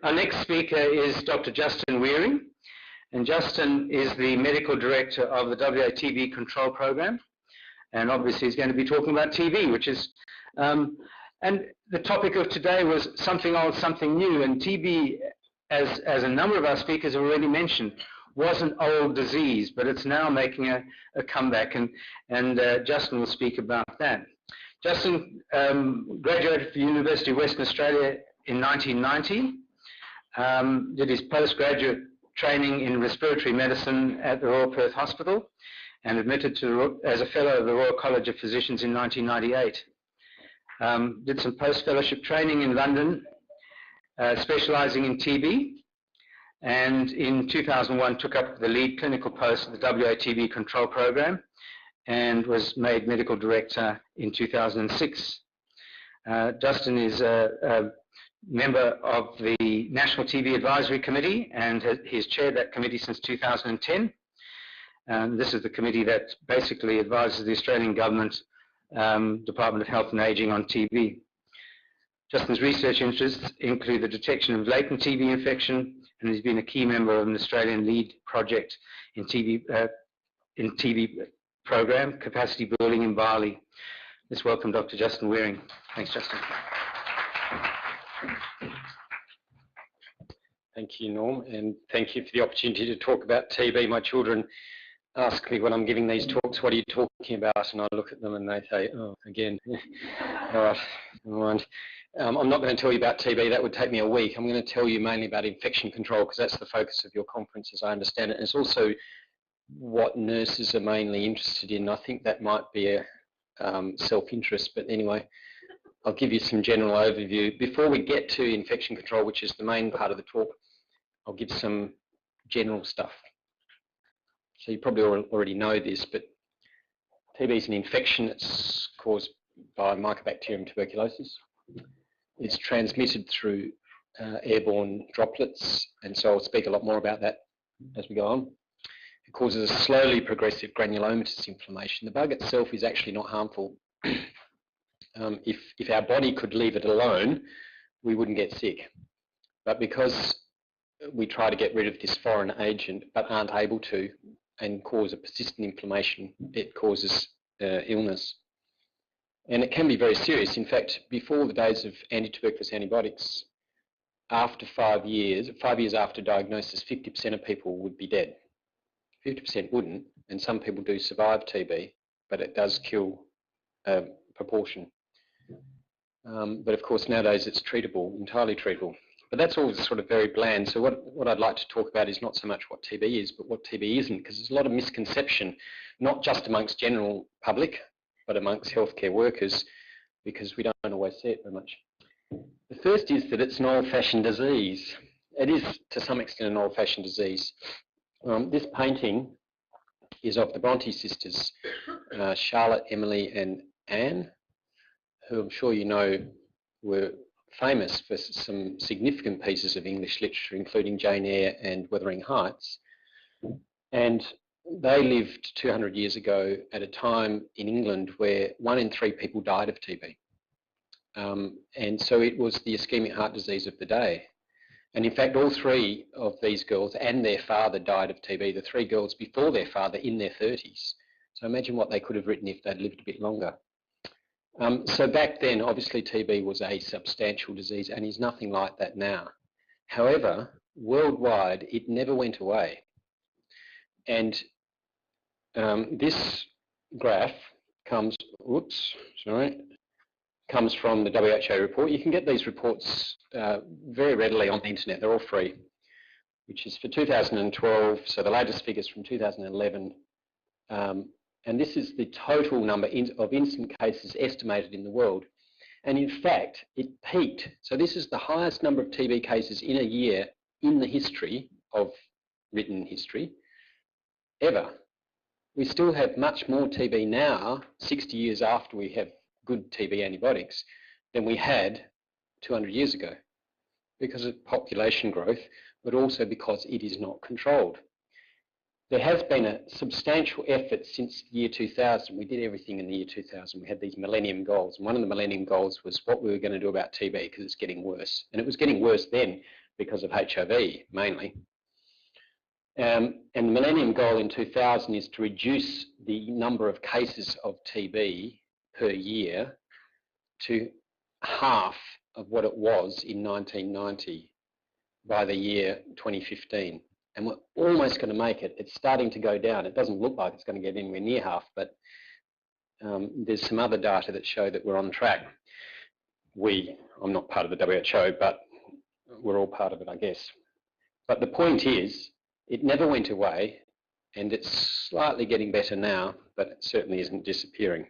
Our next speaker is Dr. Justin Wearing, and Justin is the Medical Director of the WA TB Control Program, and obviously he's going to be talking about TB, which is, and the topic of today was something old, something new, and TB, as a number of our speakers have already mentioned, was an old disease, but it's now making a comeback, and Justin will speak about that. Justin graduated from the University of Western Australia in 1990, did his postgraduate training in respiratory medicine at the Royal Perth Hospital, and admitted as a fellow of the Royal College of Physicians in 1998. Did some post-fellowship training in London, specializing in TB, and in 2001 took up the lead clinical post at the WA TB Control Program, and was made medical director in 2006. Justin is a member of the National TB Advisory Committee, and he's chaired that committee since 2010. This is the committee that basically advises the Australian Government Department of Health and Ageing on TB. Justin's research interests include the detection of latent TB infection, and he's been a key member of an Australian lead project in TB program, capacity building in Bali. Let's welcome Dr. Justin Wearing. Thanks, Justin. Thank you, Norm, and thank you for the opportunity to talk about TB. My children ask me when I'm giving these talks, what are you talking about? And I look at them and they say, oh, again. All right, never mind. I'm not going to tell you about TB, that would take me a week. I'm going to tell you mainly about infection control, because that's the focus of your conference as I understand it. And it's also what nurses are mainly interested in. I think that might be a self-interest, but anyway, I'll give you some general overview. Before we get to infection control, which is the main part of the talk, I'll give some general stuff. So you probably already know this, but TB is an infection that's caused by Mycobacterium tuberculosis. It's transmitted through airborne droplets, and so I'll speak a lot more about that as we go on. It causes a slowly progressive granulomatous inflammation. The bug itself is actually not harmful. If our body could leave it alone, we wouldn't get sick. But because we try to get rid of this foreign agent but aren't able to and cause a persistent inflammation, it causes illness. And it can be very serious. In fact, before the days of anti-tuberculous antibiotics, after 5 years after diagnosis, 50% of people would be dead. 50% wouldn't, and some people do survive TB, but it does kill a proportion. But of course, nowadays it's treatable, entirely treatable. But that's all sort of very bland. So what I'd like to talk about is not so much what TB is, but what TB isn't, because there's a lot of misconception, not just amongst general public, but amongst healthcare workers, because we don't always see it very much. The first is that it's an old-fashioned disease. It is, to some extent, an old-fashioned disease. This painting is of the Bronte sisters, Charlotte, Emily and Anne, who I'm sure you know were famous for some significant pieces of English literature, including Jane Eyre and Wuthering Heights. And they lived 200 years ago at a time in England where 1 in 3 people died of TB. And so it was the ischemic heart disease of the day. And in fact, all 3 of these girls and their father died of TB, the 3 girls before their father in their 30s. So imagine what they could have written if they'd lived a bit longer. So back then, obviously TB was a substantial disease and is nothing like that now. However, worldwide, it never went away. And this graph comes from the WHO report. You can get these reports very readily on the internet. They're all free, which is for 2012. So the latest figures from 2011. And this is the total number of incident cases estimated in the world. And in fact, it peaked. So this is the highest number of TB cases in a year in the history of written history ever. We still have much more TB now, 60 years after we have good TB antibiotics, than we had 200 years ago, because of population growth, but also because it is not controlled. There has been a substantial effort since the year 2000. We did everything in the year 2000. We had these Millennium Goals, and one of the Millennium Goals was what we were going to do about TB, because it's getting worse. And it was getting worse then, because of HIV mainly. And the Millennium Goal in 2000 is to reduce the number of cases of TB per year to half of what it was in 1990 by the year 2015. And we're almost going to make it. It's starting to go down. It doesn't look like it's going to get anywhere near half, but there's some other data that show that we're on track. I'm not part of the WHO, but we're all part of it, I guess. But the point is, it never went away, and it's slightly getting better now, but it certainly isn't disappearing.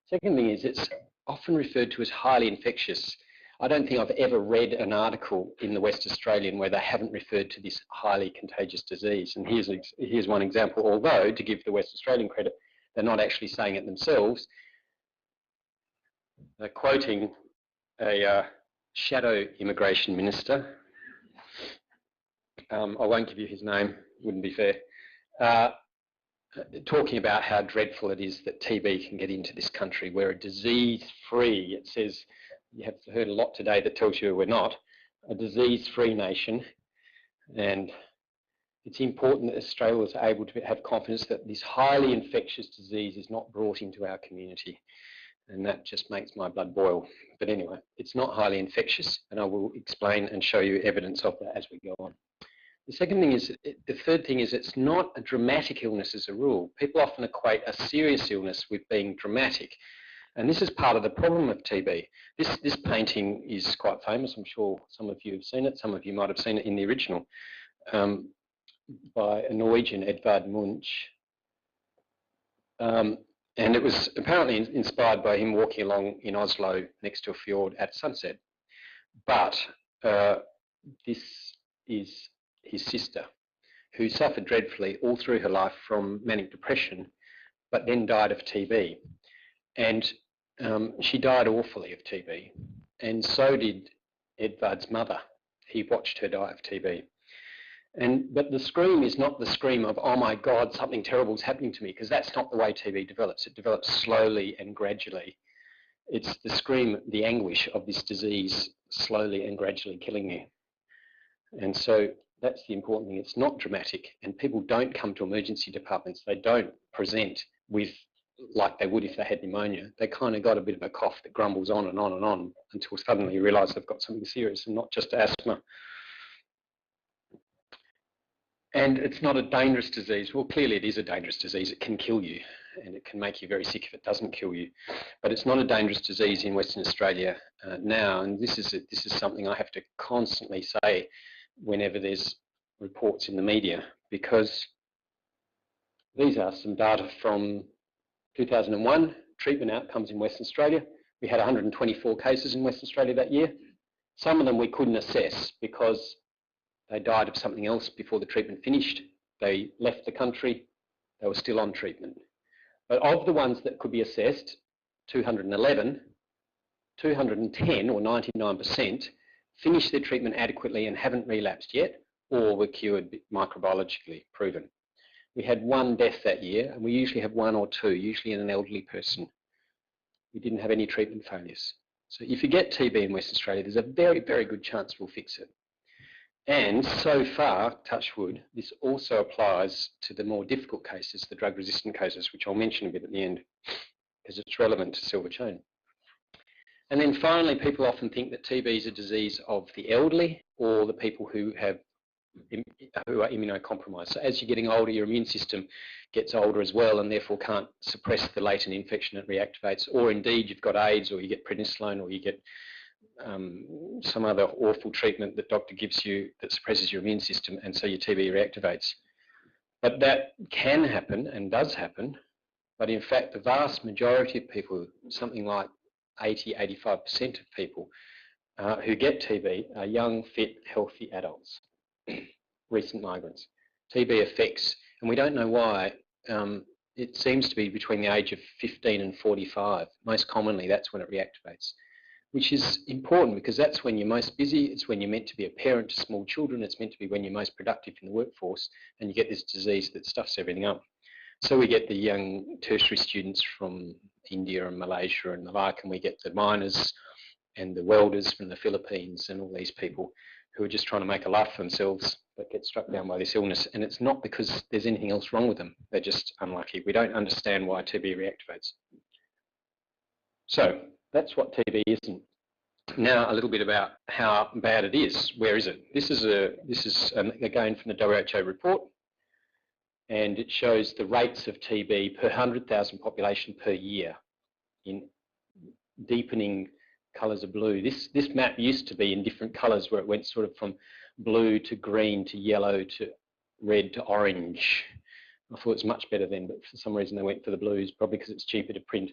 Second thing is, it's often referred to as highly infectious. I don't think I've ever read an article in the West Australian where they haven't referred to this highly contagious disease. And here's one example, although, to give the West Australian credit, they're not actually saying it themselves. They're quoting a shadow immigration minister. I won't give you his name, wouldn't be fair, talking about how dreadful it is that TB can get into this country. We're a disease-free, it says, you have heard a lot today that tells you we're not, a disease-free nation. And it's important that Australia is able to have confidence that this highly infectious disease is not brought into our community. And that just makes my blood boil. But anyway, it's not highly infectious, and I will explain and show you evidence of that as we go on. The third thing is it's not a dramatic illness as a rule. People often equate a serious illness with being dramatic. And this is part of the problem of TB. This painting is quite famous. I'm sure some of you have seen it. Some of you might have seen it in the original by a Norwegian, Edvard Munch. And it was apparently inspired by him walking along in Oslo next to a fjord at sunset. But this is his sister, who suffered dreadfully all through her life from manic depression, but then died of TB. And she died awfully of TB. And so did Edvard's mother. He watched her die of TB. But the scream is not the scream of, oh my God, something terrible is happening to me, because that's not the way TB develops. It develops slowly and gradually. It's the scream, the anguish of this disease slowly and gradually killing you. And so that's the important thing. It's not dramatic, and people don't come to emergency departments. They don't present with like they would if they had pneumonia. They kind of got a bit of a cough that grumbles on and on and on until suddenly you realise they've got something serious and not just asthma. And it's not a dangerous disease. Well, clearly it is a dangerous disease. It can kill you, and it can make you very sick if it doesn't kill you. But it's not a dangerous disease in Western Australia now, and this is something I have to constantly say whenever there's reports in the media, because these are some data from 2001, treatment outcomes in Western Australia. We had 124 cases in Western Australia that year. Some of them we couldn't assess because they died of something else before the treatment finished. They left the country, they were still on treatment. But of the ones that could be assessed, 211, 210 or 99% finished their treatment adequately and haven't relapsed yet, or were cured microbiologically proven. We had one death that year, and we usually have one or two, usually in an elderly person. We didn't have any treatment failures. So if you get TB in Western Australia, there's a very, very good chance we'll fix it. And so far, touch wood, this also applies to the more difficult cases, the drug-resistant cases, which I'll mention a bit at the end, because it's relevant to silver chain. And then finally, people often think that TB is a disease of the elderly or the people who are immunocompromised. So as you're getting older, your immune system gets older as well, and therefore can't suppress the latent infection that reactivates. Or indeed, you've got AIDS, or you get prednisolone, or you get some other awful treatment that doctor gives you that suppresses your immune system, and so your TB reactivates. But that can happen and does happen. But in fact, the vast majority of people, something like 80–85% of people who get TB are young, fit, healthy adults, recent migrants. TB affects, and we don't know why, it seems to be between the age of 15 and 45. Most commonly, that's when it reactivates, which is important because that's when you're most busy. It's when you're meant to be a parent to small children. It's meant to be when you're most productive in the workforce, and you get this disease that stuffs everything up. So we get the young tertiary students from India and Malaysia and the like, and we get the miners and the welders from the Philippines and all these people who are just trying to make a life for themselves but get struck down by this illness. And it's not because there's anything else wrong with them. They're just unlucky. We don't understand why TB reactivates. So that's what TB isn't. Now a little bit about how bad it is. Where is it? This is again from the WHO report, and it shows the rates of TB per 100,000 population per year in deepening colours of blue. This map used to be in different colours, where it went sort of from blue to green to yellow to red to orange. I thought it was much better then, but for some reason they went for the blues, probably because it's cheaper to print.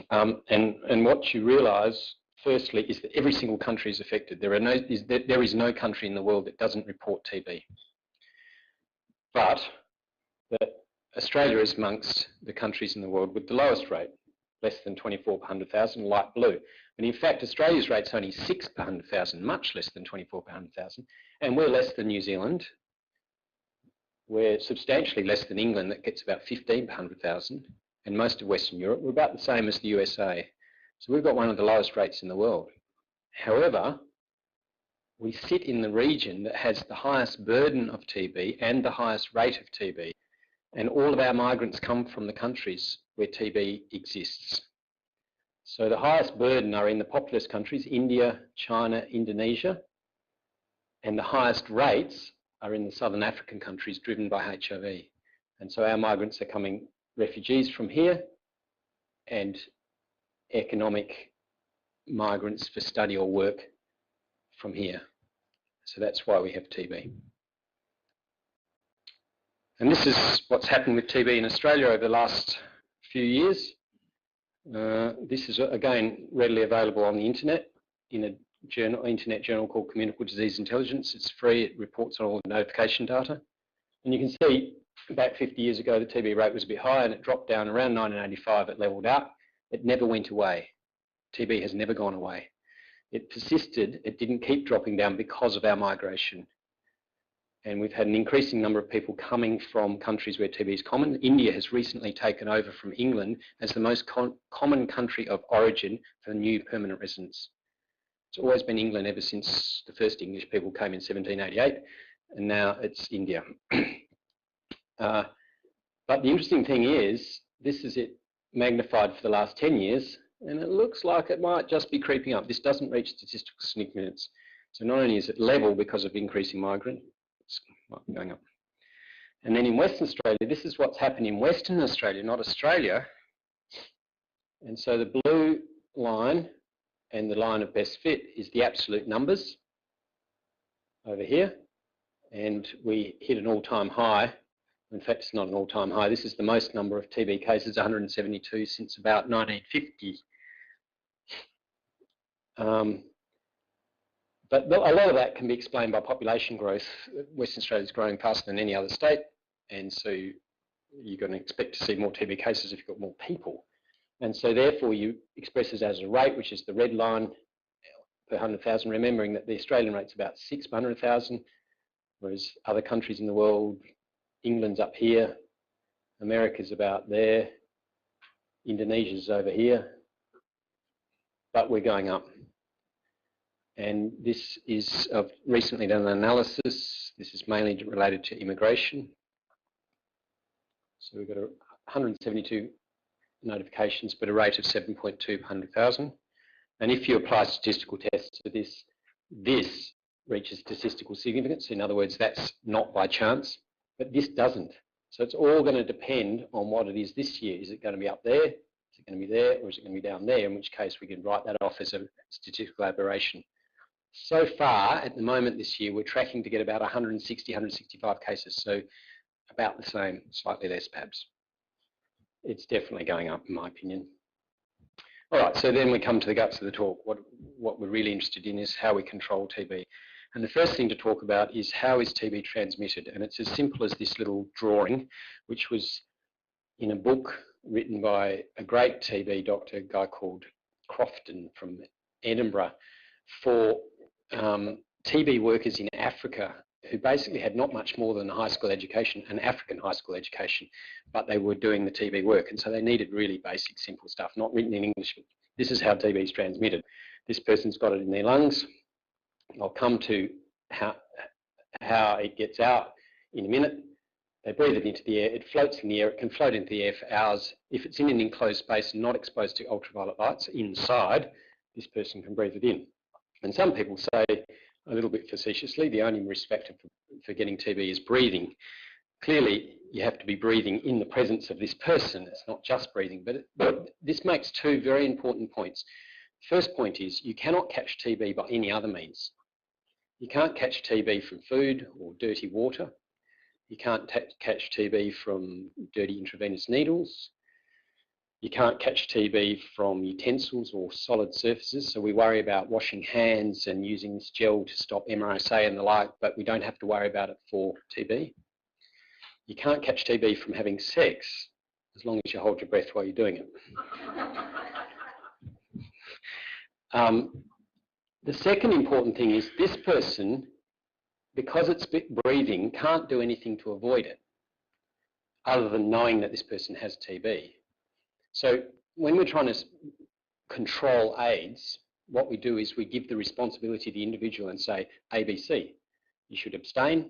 And what you realise, firstly, is that every single country is affected. There is no country in the world that doesn't report TB. But that Australia is amongst the countries in the world with the lowest rate, less than 24 per 100,000, light blue. And in fact, Australia's rate's only 6 per 100,000, much less than 24 per 100,000. And we're less than New Zealand. We're substantially less than England, that gets about 15 per 100,000. And most of Western Europe, we're about the same as the USA. So we've got one of the lowest rates in the world. However, we sit in the region that has the highest burden of TB and the highest rate of TB. And all of our migrants come from the countries where TB exists. So the highest burden are in the populous countries, India, China, Indonesia. And the highest rates are in the southern African countries driven by HIV. And so our migrants are coming refugees from here and economic migrants for study or work from here. So that's why we have TB. And this is what's happened with TB in Australia over the last few years. This is again readily available on the internet in a internet journal called Communicable Disease Intelligence. It's free, it reports on all the notification data. And you can see back 50 years ago the TB rate was a bit higher and it dropped down around 1985, it levelled out. It never went away. TB has never gone away. It persisted, it didn't keep dropping down because of our migration. And we've had an increasing number of people coming from countries where TB is common. India has recently taken over from England as the most common country of origin for new permanent residents. It's always been England ever since the first English people came in 1788, and now it's India. But the interesting thing is, this is it magnified for the last 10 years, and it looks like it might just be creeping up. This doesn't reach statistical significance. So not only is it level because of increasing migrant, it's going up. And then in Western Australia, this is what's happened in Western Australia, not Australia. And so the blue line and the line of best fit is the absolute numbers over here. And we hit an all-time high. In fact, it's not an all-time high. This is the most number of TB cases, 172 since about 1950. But a lot of that can be explained by population growth. Western Australia is growing faster than any other state, and so you're going to expect to see more TB cases if you've got more people. And so therefore you express it as a rate, which is the red line per 100,000, remembering that the Australian rate's about 6 per 100,000, whereas other countries in the world, England's up here, America's about there, Indonesia's over here, but we're going up. And this is, I've recently done an analysis. This is mainly related to immigration. So we've got 172 notifications, but a rate of 7.2 per 100,000. And if you apply statistical tests to this, this reaches statistical significance. In other words, that's not by chance, but this doesn't. So it's all going to depend on what it is this year. Is it going to be up there? Is it going to be there? Or is it going to be down there? In which case we can write that off as a statistical aberration. So far, at the moment this year, we're tracking to get about 160, 165 cases. So about the same, slightly less perhaps. It's definitely going up in my opinion. All right, so then we come to the guts of the talk. What we're really interested in is how we control TB. And the first thing to talk about is how is TB transmitted? And it's as simple as this little drawing, which was in a book written by a great TB doctor, a guy called Crofton from Edinburgh, for TB workers in Africa who basically had not much more than a high school education, an African high school education, but they were doing the TB work. And so they needed really basic, simple stuff, not written in English. This is how TB is transmitted. This person's got it in their lungs. I'll come to how it gets out in a minute. They breathe it into the air, it floats in the air, it can float into the air for hours. If it's in an enclosed space and not exposed to ultraviolet lights inside, this person can breathe it in. And some people say, a little bit facetiously, the only risk factor for getting TB is breathing. Clearly, you have to be breathing in the presence of this person. It's not just breathing, but this makes two very important points. First point is you cannot catch TB by any other means. You can't catch TB from food or dirty water. You can't catch TB from dirty intravenous needles. You can't catch TB from utensils or solid surfaces, so we worry about washing hands and using this gel to stop MRSA and the like, but we don't have to worry about it for TB. You can't catch TB from having sex, as long as you hold your breath while you're doing it. The second important thing is this person, because it's breathing, can't do anything to avoid it, other than knowing that this person has TB. So when we're trying to control AIDS, what we do is we give the responsibility to the individual and say, ABC, you should abstain,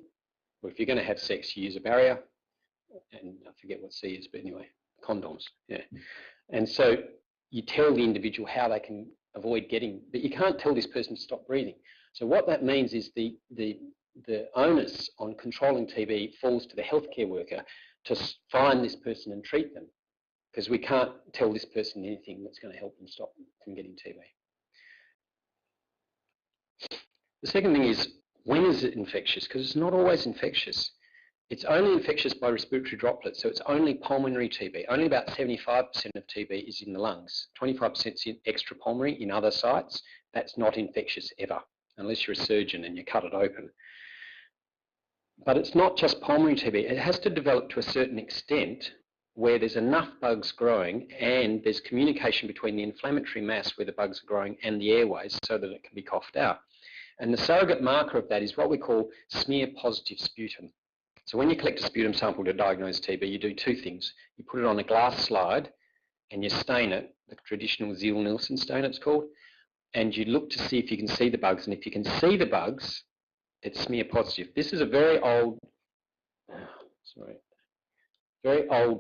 or if you're going to have sex, you use a barrier, and I forget what C is, but anyway, condoms, yeah. And so you tell the individual how they can avoid getting, but you can't tell this person to stop breathing. So what that means is the onus on controlling TB falls to the healthcare worker to find this person and treat them, because we can't tell this person anything that's going to help them stop from getting TB. The second thing is, when is it infectious? Because it's not always infectious. It's only infectious by respiratory droplets, so it's only pulmonary TB. Only about 75% of TB is in the lungs. 25% is extrapulmonary in other sites. That's not infectious ever, unless you're a surgeon and you cut it open. But it's not just pulmonary TB. It has to develop to a certain extent where there's enough bugs growing and there's communication between the inflammatory mass where the bugs are growing and the airways so that it can be coughed out. And the surrogate marker of that is what we call smear-positive sputum. So when you collect a sputum sample to diagnose TB, you do two things. You put it on a glass slide and you stain it, the traditional Ziehl-Neelsen stain it's called, and you look to see if you can see the bugs. And if you can see the bugs, it's smear-positive. This is a very old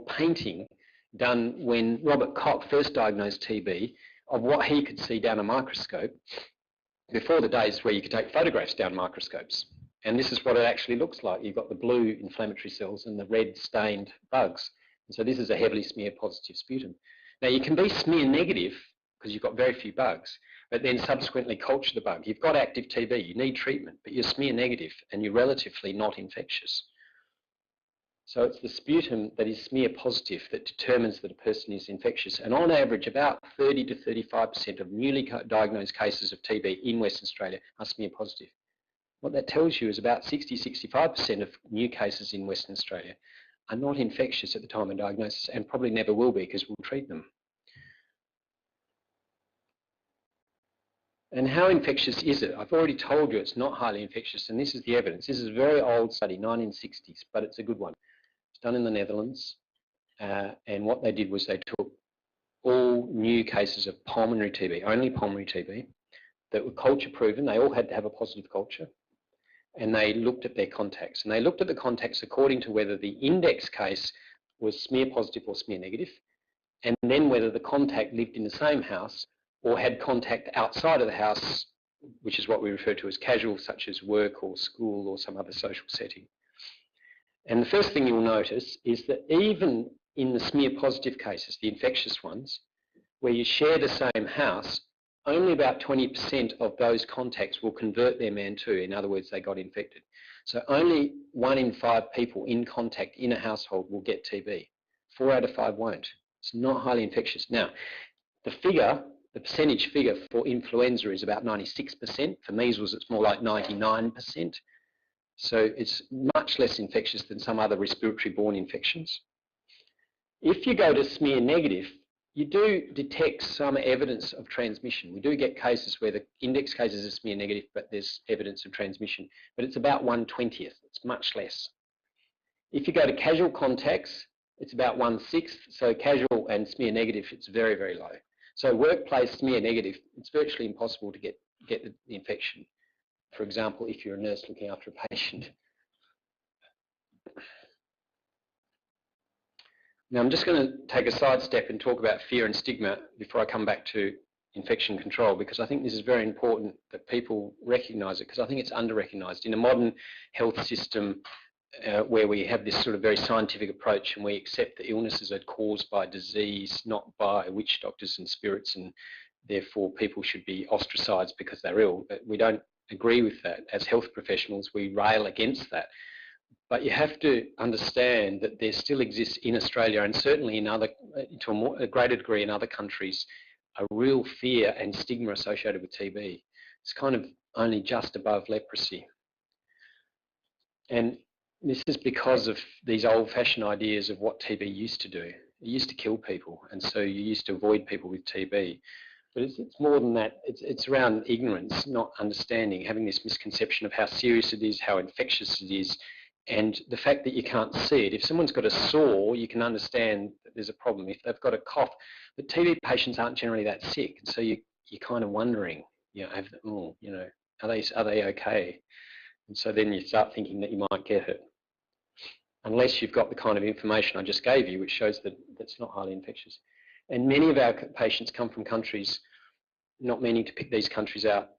painting done when Robert Koch first diagnosed TB of what he could see down a microscope before the days where you could take photographs down microscopes. And this is what it actually looks like. You've got the blue inflammatory cells and the red stained bugs. And so this is a heavily smear-positive sputum. Now you can be smear-negative because you've got very few bugs, but then subsequently culture the bug. You've got active TB, you need treatment, but you're smear-negative and you're relatively not infectious. So it's the sputum that is smear-positive that determines that a person is infectious. And on average, about 30 to 35% of newly diagnosed cases of TB in Western Australia are smear-positive. What that tells you is about 60-65% of new cases in Western Australia are not infectious at the time of diagnosis and probably never will be because we'll treat them. And how infectious is it? I've already told you it's not highly infectious, and this is the evidence. This is a very old study, 1960s, but it's a good one. It's done in the Netherlands, and what they did was they took all new cases of pulmonary TB, only pulmonary TB, that were culture proven. They all had to have a positive culture. And they looked at their contacts. And they looked at the contacts according to whether the index case was smear positive or smear negative, and then whether the contact lived in the same house or had contact outside of the house, which is what we refer to as casual, such as work or school or some other social setting. And the first thing you'll notice is that even in the smear positive cases, the infectious ones, where you share the same house, only about 20% of those contacts will convert their MAN2. In other words, they got infected. So only 1 in 5 people in contact in a household will get TB. 4 out of 5 won't. It's not highly infectious. Now, the percentage figure for influenza is about 96%. For measles, it's more like 99%. So it's much less infectious than some other respiratory-borne infections. If you go to smear negative, you do detect some evidence of transmission. We do get cases where the index cases are smear negative, but there's evidence of transmission. But it's about 1/20th. It's much less. If you go to casual contacts, it's about 1/6. So casual and smear negative, it's very, very low. So workplace smear negative, it's virtually impossible to get the infection. for example, if you're a nurse looking after a patient. Now I'm just going to take a sidestep and talk about fear and stigma before I come back to infection control, because I think this is very important that people recognise it, because I think it's under-recognised. In a modern health system where we have this sort of very scientific approach and we accept that illnesses are caused by disease, not by witch doctors and spirits, and therefore people should be ostracised because they're ill. But we don't agree with that. As health professionals, we rail against that. But you have to understand that there still exists in Australia, and certainly in other, to a greater degree in other countries, a real fear and stigma associated with TB. It's kind of only just above leprosy. And this is because of these old-fashioned ideas of what TB used to do. It used to kill people, and so you used to avoid people with TB. But it's more than that. It's around ignorance, not understanding, having this misconception of how serious it is, how infectious it is, and the fact that you can't see it. If someone's got a sore, you can understand that there's a problem. If they've got a cough, but TB patients aren't generally that sick, and so you're kind of wondering, are they okay? And so then you start thinking that you might get it, unless you've got the kind of information I just gave you, which shows that that's not highly infectious. And many of our patients come from countries, not meaning to pick these countries out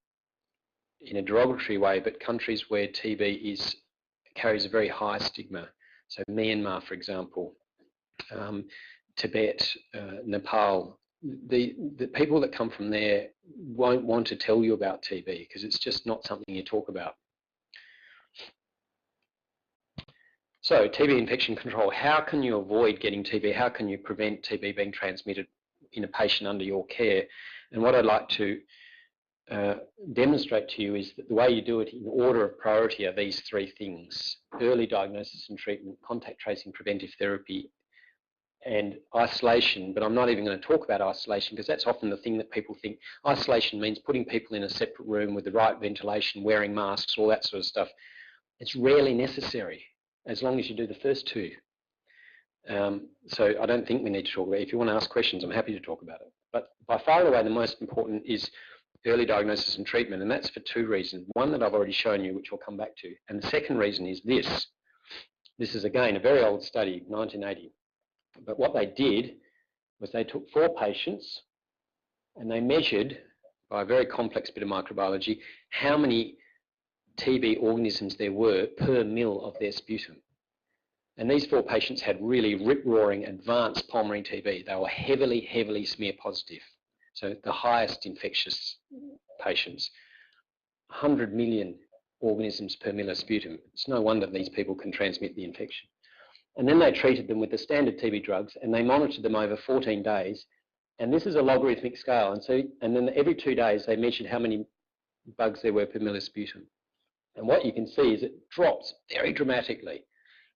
in a derogatory way, but countries where TB carries a very high stigma. So Myanmar, for example, Tibet, Nepal. The people that come from there won't want to tell you about TB because it's just not something you talk about. So TB infection control, how can you avoid getting TB? How can you prevent TB being transmitted in a patient under your care? And what I'd like to demonstrate to you is that the way you do it in order of priority are these three things: early diagnosis and treatment, contact tracing, preventive therapy, and isolation. But I'm not even going to talk about isolation because that's often the thing that people think. Isolation means putting people in a separate room with the right ventilation, wearing masks, all that sort of stuff. It's rarely necessary as long as you do the first two. So I don't think we need to talk about it. If you want to ask questions, I'm happy to talk about it. But by far away, the most important is early diagnosis and treatment, and that's for two reasons. One that I've already shown you, which we'll come back to, and the second reason is this. This is, again, a very old study, 1980. But what they did was they took 4 patients and they measured, by a very complex bit of microbiology, how many TB organisms there were per mil of their sputum. And these 4 patients had really rip-roaring advanced pulmonary TB. They were heavily, heavily smear positive. So the highest infectious patients, 100 million organisms per mil of sputum. It's no wonder these people can transmit the infection. And then they treated them with the standard TB drugs and they monitored them over 14 days. And this is a logarithmic scale. And then every 2 days they measured how many bugs there were per mil of sputum. And what you can see is it drops very dramatically.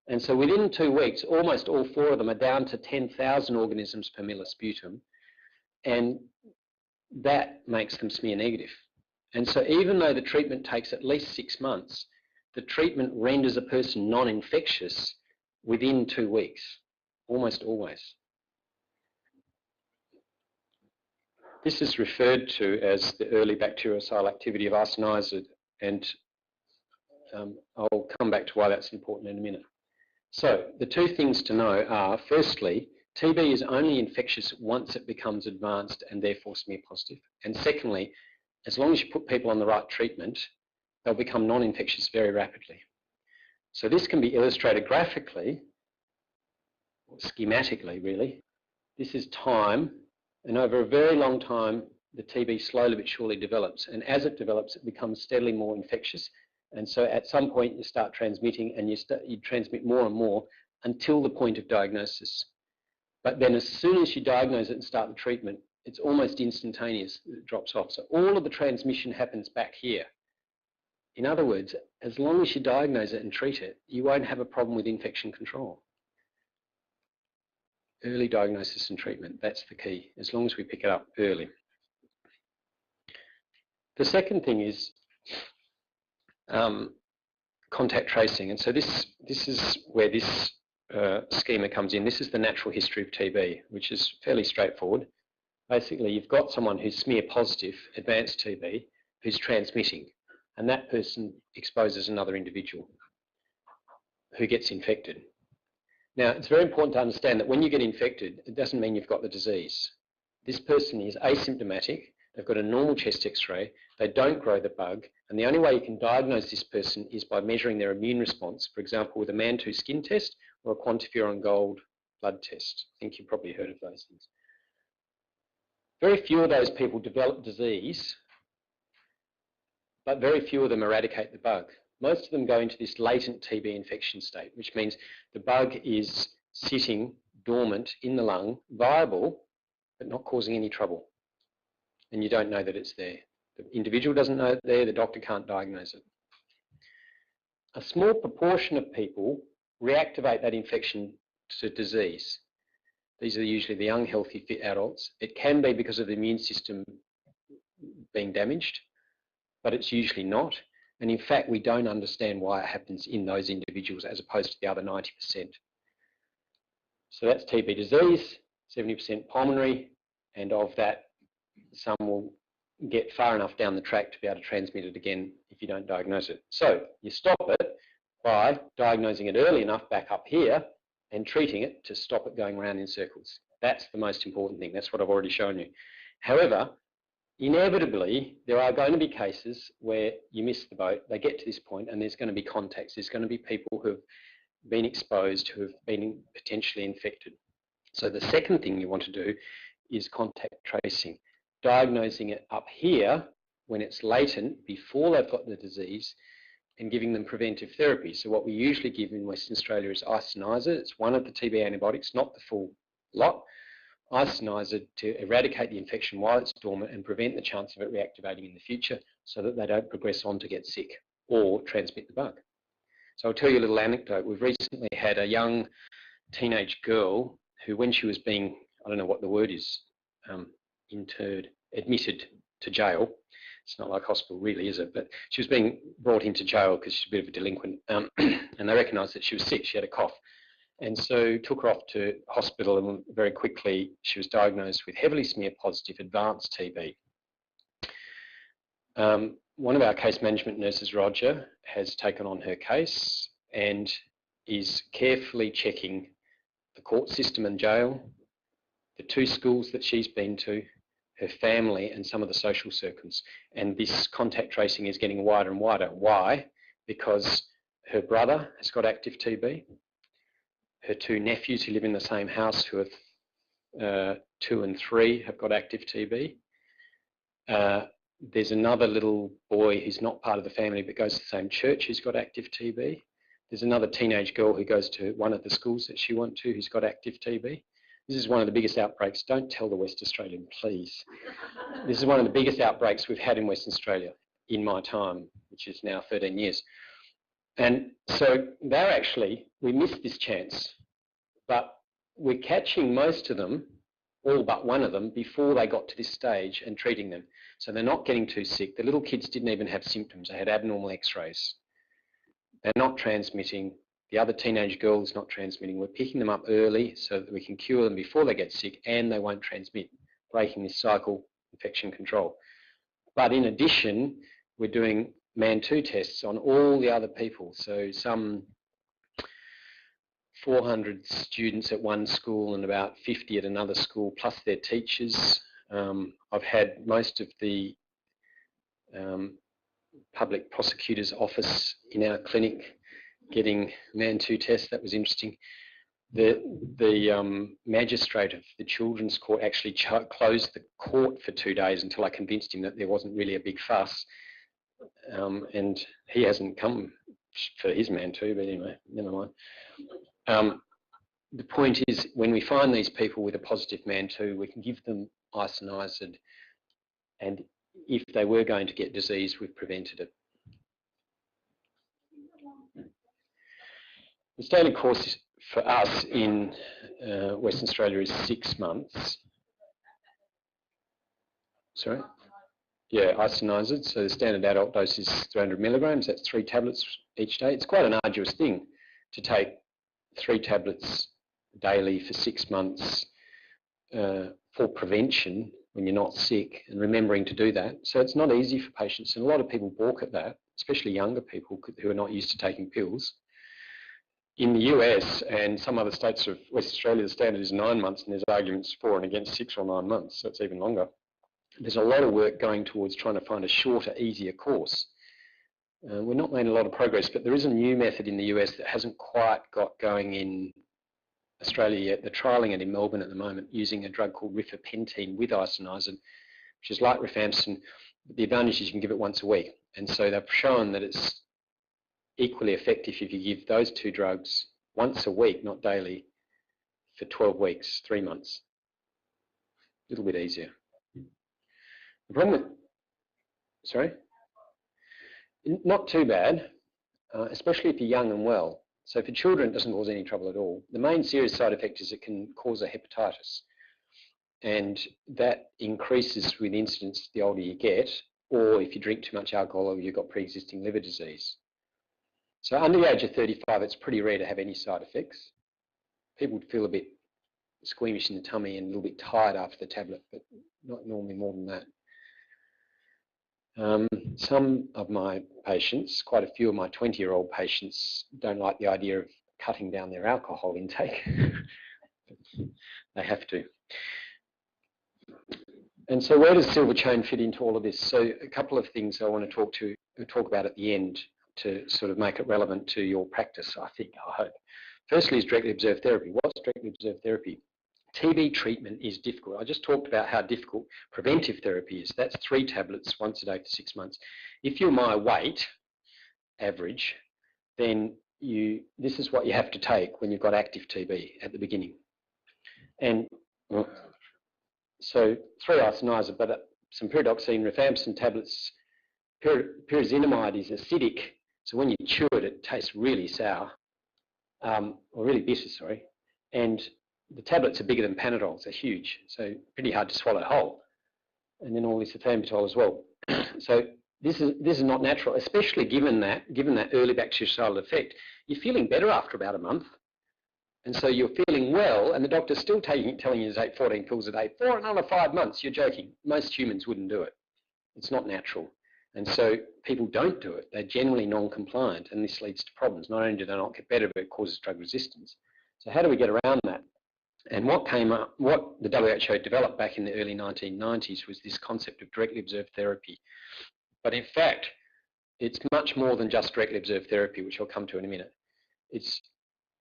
And so within 2 weeks, almost all 4 of them are down to 10,000 organisms per mil of sputum. And that makes them smear negative. And so even though the treatment takes at least 6 months, the treatment renders a person non-infectious within 2 weeks, almost always. This is referred to as the early bactericidal activity of isoniazid, and I'll come back to why that's important in a minute. So the 2 things to know are, firstly, TB is only infectious once it becomes advanced and therefore smear positive. And secondly, as long as you put people on the right treatment, they'll become non-infectious very rapidly. So this can be illustrated graphically, or schematically really. This is time, and over a very long time, the TB slowly but surely develops. And as it develops, it becomes steadily more infectious. And so at some point you start transmitting, and you transmit more and more until the point of diagnosis. But then as soon as you diagnose it and start the treatment, it's almost instantaneous, it drops off. So all of the transmission happens back here. In other words, as long as you diagnose it and treat it, you won't have a problem with infection control. Early diagnosis and treatment, that's the key, as long as we pick it up early. The second thing is contact tracing. And so this is where this schema comes in. This is the natural history of TB, which is fairly straightforward. Basically, you've got someone who's smear positive, advanced TB, who's transmitting. and that person exposes another individual who gets infected. Now, it's very important to understand that when you get infected, it doesn't mean you've got the disease. This person is asymptomatic, they've got a normal chest x-ray, they don't grow the bug, and the only way you can diagnose this person is by measuring their immune response, for example, with a MAN2 skin test or a quantiferon gold blood test. I think you've probably heard of those things. Very few of those people develop disease, but very few of them eradicate the bug. Most of them go into this latent TB infection state, which means the bug is sitting dormant in the lung, viable, but not causing any trouble. And you don't know that it's there. The individual doesn't know it's there, the doctor can't diagnose it. A small proportion of people reactivate that infection to disease. These are usually the young, healthy, fit adults. It can be because of the immune system being damaged, but it's usually not. And in fact, we don't understand why it happens in those individuals as opposed to the other 90%. So that's TB disease, 70% pulmonary, and of that, some will get far enough down the track to be able to transmit it again if you don't diagnose it. So you stop it by diagnosing it early enough back up here and treating it to stop it going around in circles. That's the most important thing. That's what I've already shown you. However, inevitably, there are going to be cases where you miss the boat, they get to this point, and there's going to be contacts. There's going to be people who have been exposed, who have been potentially infected. So the second thing you want to do is contact tracing, diagnosing it up here when it's latent, before they've got the disease, and giving them preventive therapy. So what we usually give in Western Australia is isoniazid. It's one of the TB antibiotics, not the full lot. Isoniazid to eradicate the infection while it's dormant and prevent the chance of it reactivating in the future so that they don't progress on to get sick or transmit the bug. So I'll tell you a little anecdote. We've recently had a young teenage girl who, when she was being, I don't know what the word is, admitted to jail. It's not like hospital really, is it? But she was being brought into jail because she's a bit of a delinquent, and they recognised that she was sick. She had a cough. And so took her off to hospital, and very quickly she was diagnosed with heavily smear-positive advanced TB. One of our case management nurses, Roger, has taken on her case and is carefully checking the court system and jail, the 2 schools that she's been to, her family, and some of the social circles. And this contact tracing is getting wider and wider. Why? Because her brother has got active TB. Her 2 nephews who live in the same house, who are 2 and 3, have got active TB. There's another little boy who's not part of the family but goes to the same church who's got active TB. There's another teenage girl who goes to one of the schools that she went to who's got active TB. This is one of the biggest outbreaks. Don't tell the West Australian, please. This is one of the biggest outbreaks we've had in Western Australia in my time, which is now 13 years. And so they're actually, we missed this chance, but we're catching most of them, all but one of them, before they got to this stage and treating them. So they're not getting too sick. The little kids didn't even have symptoms. They had abnormal x-rays. They're not transmitting. The other teenage girl is not transmitting. We're picking them up early so that we can cure them before they get sick and they won't transmit, breaking this cycle, infection control. But in addition, we're doing MAN2 tests on all the other people. So some 400 students at one school and about 50 at another school, plus their teachers. I've had most of the public prosecutor's office in our clinic getting MAN2 tests. That was interesting. The magistrate of the children's court actually closed the court for 2 days until I convinced him that there wasn't really a big fuss. And he hasn't come for his MAN2, but anyway, never mind. The point is, when we find these people with a positive MAN2, we can give them isoniazid, and if they were going to get disease, we've prevented it. The standard course for us in Western Australia is 6 months. Sorry? Yeah, isoniazid. So the standard adult dose is 300 milligrams. That's 3 tablets each day. It's quite an arduous thing to take 3 tablets daily for 6 months for prevention when you're not sick, and remembering to do that. So it's not easy for patients, and a lot of people balk at that. especially younger people who are not used to taking pills. In the US and some other states of West Australia, the standard is 9 months, and there's arguments for and against 6 or 9 months, so it's even longer. There's a lot of work going towards trying to find a shorter, easier course. We're not making a lot of progress, but there is a new method in the US that hasn't quite got going in Australia yet. They're trialling it in Melbourne at the moment using a drug called rifapentine with isoniazid, which is like rifampicin. The advantage is you can give it once a week. And so they've shown that it's equally effective if you give those two drugs once a week, not daily, for 12 weeks, 3 months. A little bit easier. The problem with, sorry? Not too bad, especially if you're young and well. So for children, it doesn't cause any trouble at all. The main serious side effect is it can cause a hepatitis. And that increases with incidence the older you get, or if you drink too much alcohol or you've got pre-existing liver disease. So under the age of 35, it's pretty rare to have any side effects. People would feel a bit squeamish in the tummy and a little bit tired after the tablet, but not normally more than that. Some of my patients, quite a few of my 20-year-old patients, don't like the idea of cutting down their alcohol intake. They have to. And so where does silver chain fit into all of this? So a couple of things I want to talk about at the end to sort of make it relevant to your practice, I hope. Firstly is directly observed therapy. What's directly observed therapy? TB treatment is difficult. I just talked about how difficult preventive therapy is. That's 3 tablets once a day for 6 months. If you're my weight, average, then this is what you have to take when you've got active TB at the beginning. And so 3 isoniazid, but some pyridoxine, rifampicin tablets. Pyrazinamide is acidic, so when you chew it, it tastes really sour, or really bitter, sorry. And the tablets are bigger than Panadols, they're huge, so pretty hard to swallow whole. And then all this ethambutol as well. So this is not natural, especially given that early bactericidal effect. You're feeling better after about a month, and so you're feeling well, and the doctor's still telling you to take 14 pills a day for another 5 months. You're joking. Most humans wouldn't do it. It's not natural. And so people don't do it. They're generally non-compliant, and this leads to problems. Not only do they not get better, but it causes drug resistance. So how do we get around that? And what the WHO developed back in the early 1990s was this concept of directly observed therapy. But in fact, it's much more than just directly observed therapy, which I'll come to in a minute.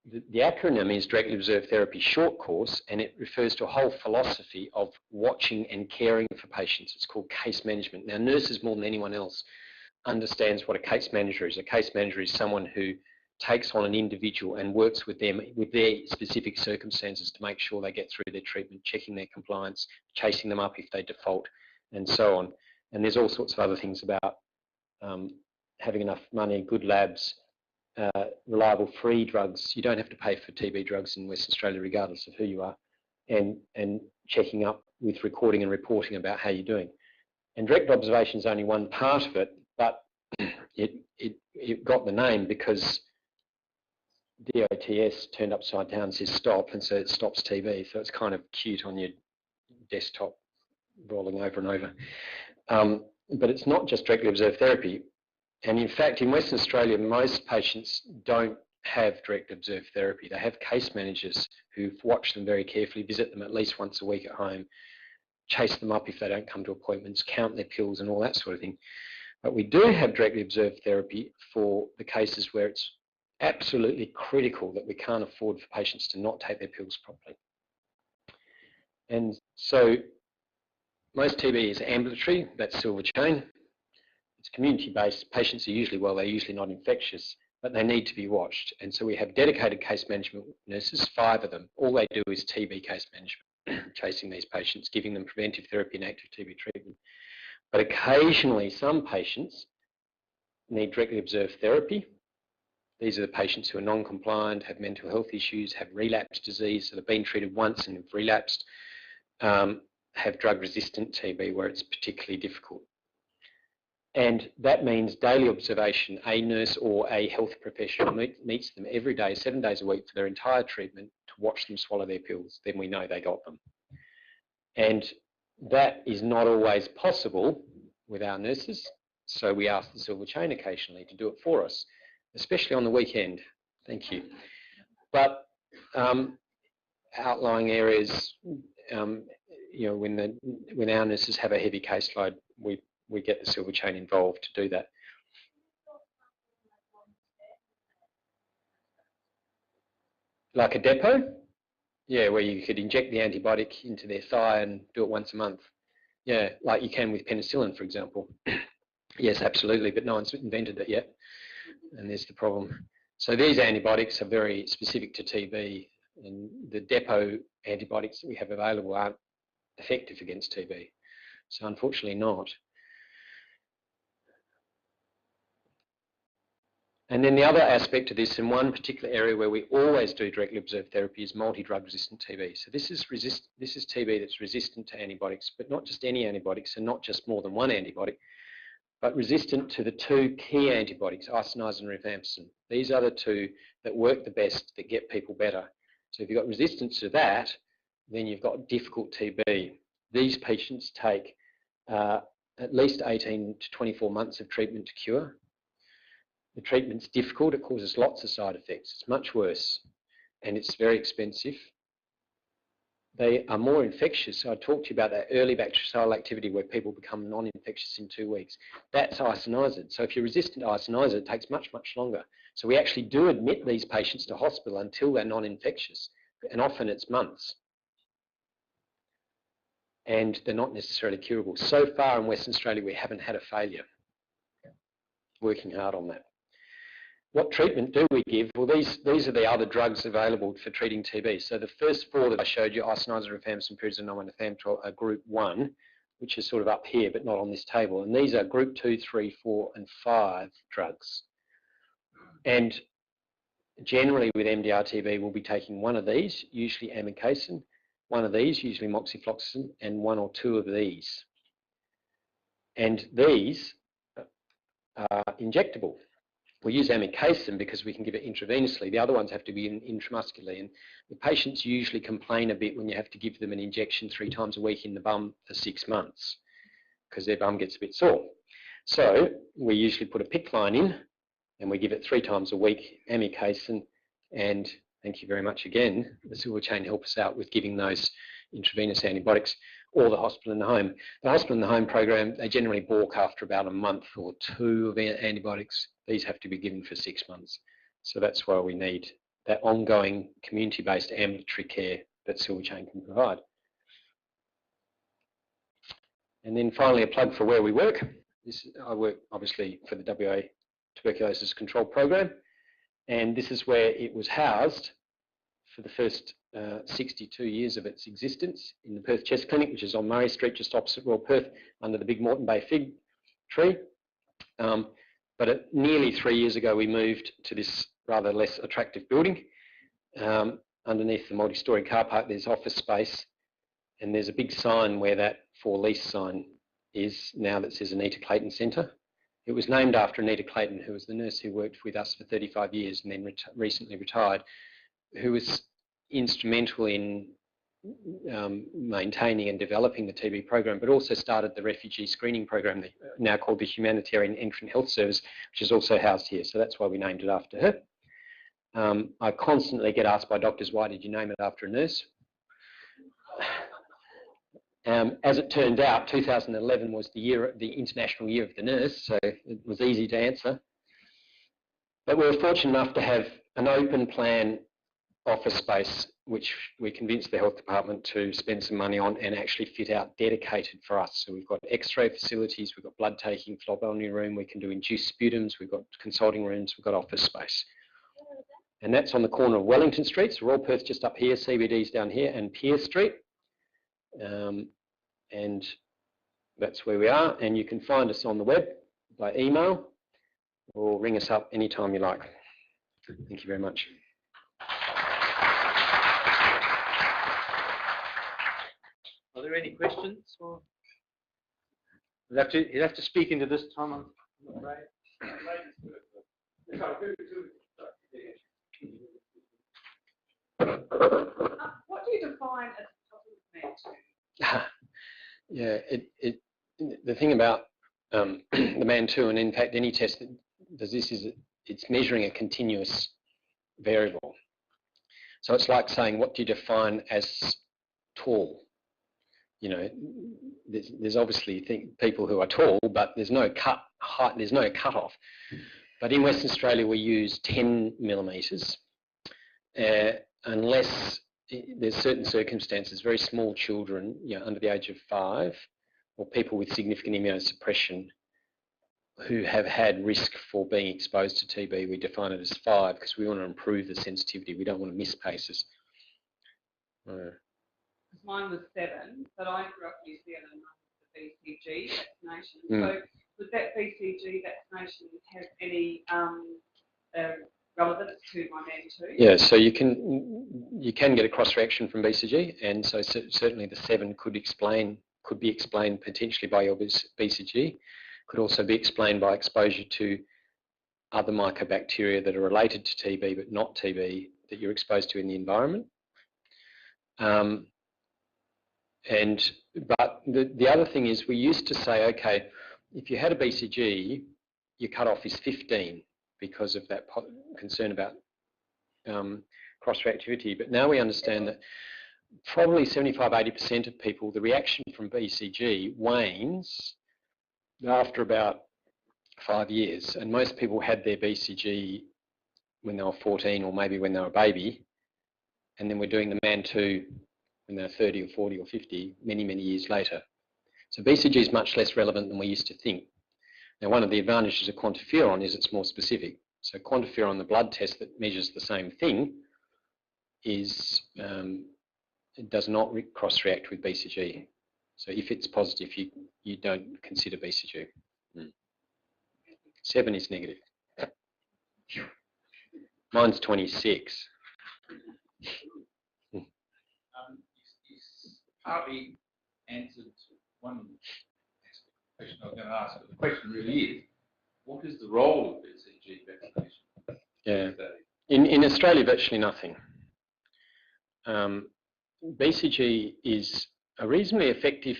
The acronym is Directly Observed Therapy Short Course, and it refers to a whole philosophy of watching and caring for patients. It's called case management. Now, nurses more than anyone else understands what a case manager is. A case manager is someone who takes on an individual and works with them with their specific circumstances to make sure they get through their treatment, checking their compliance, chasing them up if they default, and so on. And there's all sorts of other things about having enough money, good labs, reliable free drugs. You don't have to pay for TB drugs in Western Australia regardless of who you are, and checking up with recording and reporting about how you're doing. And direct observation is only one part of it, but it got the name because DOTS turned upside down and says stop, and so it stops TB. So it's kind of cute on your desktop rolling over and over. But it's not just directly observed therapy. And in fact, in Western Australia, most patients don't have direct observed therapy. They have case managers who watch them very carefully, visit them at least once a week at home, chase them up if they don't come to appointments, count their pills and all that sort of thing. But we do have directly observed therapy for the cases where it's absolutely critical that we can't afford for patients to not take their pills properly. And so most TB is ambulatory, that's silver chain. It's community-based. Patients are usually well, they're usually not infectious, but they need to be watched. And so we have dedicated case management nurses, 5 of them. All they do is TB case management, chasing these patients, giving them preventive therapy and active TB treatment. But occasionally, some patients need directly observed therapy. These are the patients who are non-compliant, have mental health issues, have relapsed disease, that have been treated once and have relapsed, have drug-resistant TB where it's particularly difficult. And that means daily observation. A nurse or a health professional meets them every day, 7 days a week for their entire treatment to watch them swallow their pills. Then we know they got them. And that is not always possible with our nurses. So we ask the silver chain occasionally to do it for us, especially on the weekend. Thank you. But outlying areas, you know, when our nurses have a heavy caseload, we get the silver chain involved to do that. Like a depot? Yeah, where you could inject the antibiotic into their thigh and do it once a month. Yeah, like you can with penicillin, for example. Yes, absolutely, but no one's invented it yet, and there's the problem. So these antibiotics are very specific to TB, and the depot antibiotics that we have available aren't effective against TB. So unfortunately not. And then the other aspect of this, in one particular area where we always do directly observed therapy, is multi-drug resistant TB. So this is TB that's resistant to antibiotics, but not just any antibiotics and not just more than one antibiotic, but resistant to the two key antibiotics, isoniazid and rifampicin. These are the two that work the best, that get people better. So if you've got resistance to that, then you've got difficult TB. These patients take at least 18 to 24 months of treatment to cure. The treatment's difficult, it causes lots of side effects. It's much worse, and it's very expensive. They are more infectious. So I talked to you about that early bactericidal activity where people become non-infectious in 2 weeks. That's isoniazid. So if you're resistant to isoniazid, it takes much, much longer. So we actually do admit these patients to hospital until they're non-infectious, and often it's months. And they're not necessarily curable. So far in Western Australia, we haven't had a failure. Working hard on that. What treatment do we give? Well, these are the other drugs available for treating TB. So the first four that I showed you, isoniazid, rifampicin, pyrazinamide, and ethambutol, are group 1, which is sort of up here, but not on this table. And these are group 2, 3, 4, and 5 drugs. And generally with MDR-TB, we'll be taking one of these, usually amikacin, one of these, usually moxifloxacin, and one or two of these. And these are injectable. We use amikacin because we can give it intravenously. The other ones have to be intramuscularly. And the patients usually complain a bit when you have to give them an injection 3 times a week in the bum for 6 months because their bum gets a bit sore. So we usually put a PICC line in and we give it 3 times a week, amikacin, and thank you very much again. The silver chain help us out with giving those intravenous antibiotics, or the hospital in the home. The hospital in the home program, they generally balk after about a month or 2 of antibiotics. These have to be given for 6 months. So that's why we need that ongoing community-based ambulatory care that silver chain can provide. And then finally, a plug for where we work. I work obviously for the WA Tuberculosis Control Program, and this is where it was housed for the first 62 years of its existence in the Perth Chest Clinic, which is on Murray Street, just opposite Royal Perth, under the big Moreton Bay fig tree. But nearly 3 years ago, we moved to this rather less attractive building. Underneath the multi-storey car park, there's office space, and there's a big sign where that for lease sign is now that says Anita Clayton Centre. It was named after Anita Clayton, who was the nurse who worked with us for 35 years and then recently retired, who was instrumental in maintaining and developing the TB program, but also started the refugee screening program, now called the Humanitarian Entrant Health Service, which is also housed here. So that's why we named it after her. I constantly get asked by doctors, why did you name it after a nurse? As it turned out, 2011 was the International Year of the Nurse, so it was easy to answer. But we were fortunate enough to have an open plan office space, which we convinced the health department to spend some money on and actually fit out dedicated for us. So we've got x-ray facilities, we've got blood taking, phlebotomy room, we can do induced sputums, we've got consulting rooms, we've got office space. And that's on the corner of Wellington Street, so Royal Perth just up here, CBD's down here, and Pearce Street. And that's where we are, and you can find us on the web by email or ring us up anytime you like. Thank you very much. Are there any questions? Or you'll have to speak into this, Tom. What do you define as a positive man? Yeah, the thing about the MAN2, and in fact any test that does this it's measuring a continuous variable. So it's like saying, what do you define as tall? You know, there's obviously people who are tall, but there's no height, there's no cut-off. But in Western Australia, we use 10 millimetres, unless there's certain circumstances, very small children, you know, under the age of 5, or people with significant immunosuppression who have had risk for being exposed to TB, we define it as 5 because we want to improve the sensitivity. We don't want to miss paces. Mine was 7, but I grew up in New Zealand with the BCG vaccination. So would that BCG vaccination have any relevance to my MAN2? Yeah, so you can get a cross reaction from BCG, and so certainly the 7 could be explained potentially by your BCG. Could also be explained by exposure to other mycobacteria that are related to TB but not TB that you're exposed to in the environment. But the other thing is, we used to say, okay, if you had a BCG, your cutoff is 15 because of that concern about cross-reactivity. But now we understand that probably 75–80% of people, the reaction from BCG wanes after about 5 years. And most people had their BCG when they were 14 or maybe when they were a baby. And then we're doing the MAN2 when they're 30 or 40 or 50, many, many years later. So BCG is much less relevant than we used to think. Now, one of the advantages of quantiferon is it's more specific. So quantiferon, the blood test that measures the same thing, it does not cross-react with BCG. So if it's positive, you don't consider BCG. 7 is negative. Mine's 26. You partly answered one question I was going to ask, but the question really is, what is the role of BCG vaccination? Yeah. In Australia, virtually nothing. BCG is a reasonably effective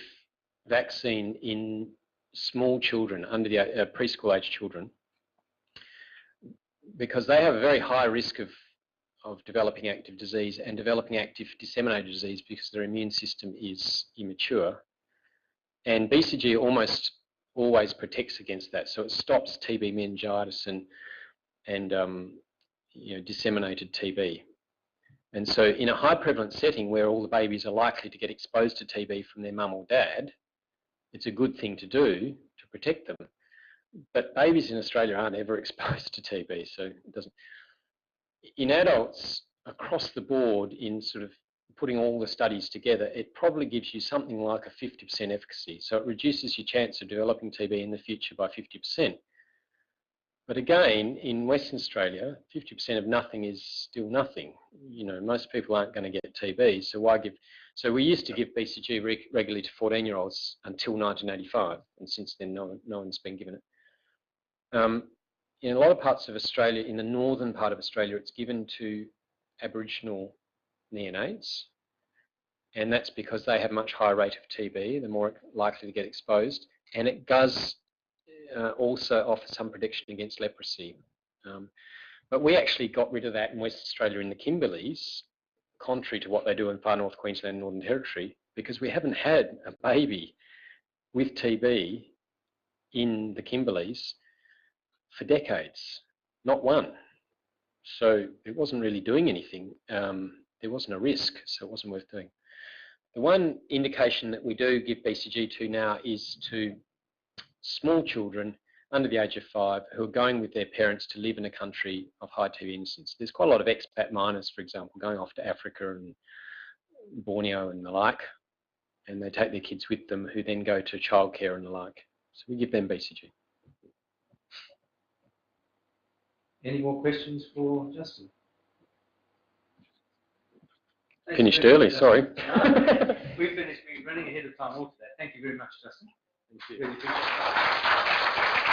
vaccine in small children, under the preschool age children, because they have a very high risk of developing active disease and developing active disseminated disease because their immune system is immature. And BCG almost always protects against that, so it stops TB meningitis and disseminated TB. And so in a high prevalence setting where all the babies are likely to get exposed to TB from their mum or dad, it's a good thing to do to protect them. But babies in Australia aren't ever exposed to TB, so it doesn't. In adults, across the board, in sort of putting all the studies together, it probably gives you something like a 50% efficacy. So it reduces your chance of developing TB in the future by 50%. But again, in Western Australia, 50% of nothing is still nothing. You know, most people aren't going to get TB, so why give? So we used to give BCG regularly to 14-year-olds until 1985, and since then no one's been given it. In a lot of parts of Australia, in the northern part of Australia, it's given to Aboriginal neonates, and that's because they have a much higher rate of TB, they're more likely to get exposed, and it does also offer some protection against leprosy. But we actually got rid of that in West Australia in the Kimberleys, contrary to what they do in Far North Queensland and Northern Territory, because we haven't had a baby with TB in the Kimberleys for decades, not one. So it wasn't really doing anything. There wasn't a risk, so it wasn't worth doing. The one indication that we do give BCG to now is to small children under the age of 5 who are going with their parents to live in a country of high TB incidence. There's quite a lot of expat miners, for example, going off to Africa and Borneo and the like, and they take their kids with them who then go to childcare and the like. So we give them BCG. Any more questions for Justin? Finished early, sorry. We've finished. We're running ahead of time all today. Thank you very much, Justin. Thank you. Really appreciate it.